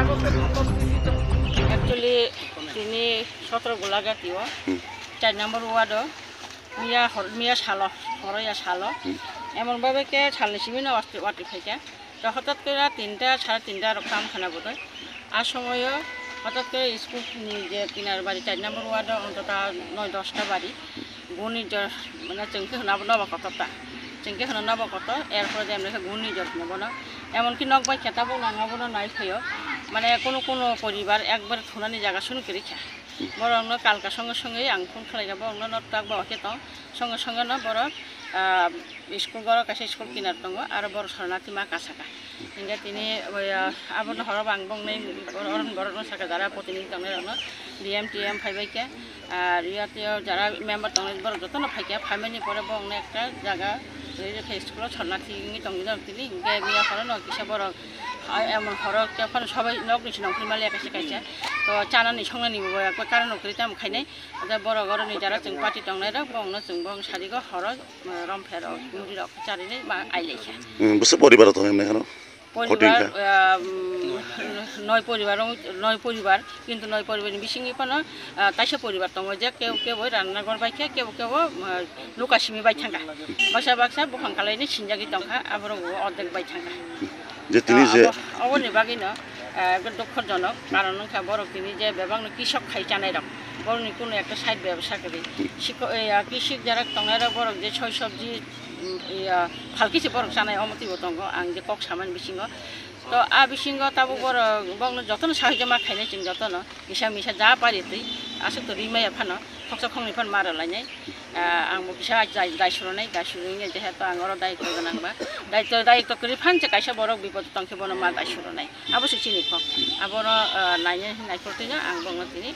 Actually, ini 17 Golagatiwa, 4 নম্বর word মিয়া শাল হরয়া শাল এমনভাবে কে শাল সিমিন ওয়াটি ফাইকা তো হঠাৎ করে 3টা 3:30 কাম খানা বোধ আর সময় হঠাৎ করে স্কুল যে কিনার বাড়ি 4 নম্বর ওয়ার্ড অন্তত 9-10টা বাড়ি ঘূর্ণিঝড় মানে চঙ্কি হনাব নব কতটা চঙ্কি হনা নব কত এরপরে যে আমরা ঘূর্ণিঝড় নেব না এমনকি নকবাই খেতাবো নাঙাবো না নাই খেয়েও মানে কোনো পরিবার একবার থোনানি জায়গা শুরু করে খা বড় অন্য কালকার সঙ্গে সঙ্গেই আং ফোন খালাই যাব অন্য নটাক বাবা খেতাম সঙ্গে সঙ্গে না বড় স্কুল বড় কাছে স্কুল কিনার দङ আর বড় শরণার্থী মা কাছাকা ইংরা তিনি আবার হরব আং বংনাই বড় সাকা যারা প্রতিনিধি দङ ডিএম টিএম ফাইবাইকে আর ইয়াতে যারা মেম্বার দङ বড় যত না ফাইকে ফাইমানি পরে বংনা একটা জায়গা স্কুল শরণার্থী দङ তিনি ইংগে মিয়া হর ন কিসা বড় এমন হরক তখন সবাই নক নিছি নকরি মালি একাছে কাইছে তো চানানি সংনানি কারণ নকরি তাম খাইনাই বড় গরনি যারা जों পার্টি দংনাই রা বংনা जों বং সাদিগ হর রমফের মুরি রক চারিনে মা আইলাইছে বুঝছে পরিবার তো এমনি কেন পরিবার 9 পরিবার কিন্তু 9 পরিবার বিশিঙ্গি পানো তাইছে পরিবার দङ যে কেউ রান্নাঘর বাইকে কেউ লুকাসিমি বাই থাকা বাসা বখান খালাইনি সিনজাগি দংখা আবার অর্ধেক বাই থাকা যে তিনি যে অবনি বাগিনো দুঃখজনক কারণ বড় তিনি যে বেবাং কৃষক খাই জানাই রকম বড়নি কোনো একটা সাইড ব্যবসা করে কৃষক যারা দংরা বড় যে ছয় সবজি ফালকিছে বড় জানাই অমতিব দङ आं যে কক সামান বিসিঙ্গ তো বিসিঙ্গ তাবো বড় বংনো যতন সাহায্য মা খাইনাই जों যতন মিশা যা পারি তুই আসলে তো রিমাইয়া ফানো খকसा खंनि फान मारा लायनाय आं किसा दायसुरनाय जेहेतु आं अर दायित्व गोनांबा दायित्व करि फानसे कायसा बरक बिपद तंखे बनो मा दायसुरनाय आबो सिनि ख आबो नायनो नायफोरतैनो आं बंनो तिनि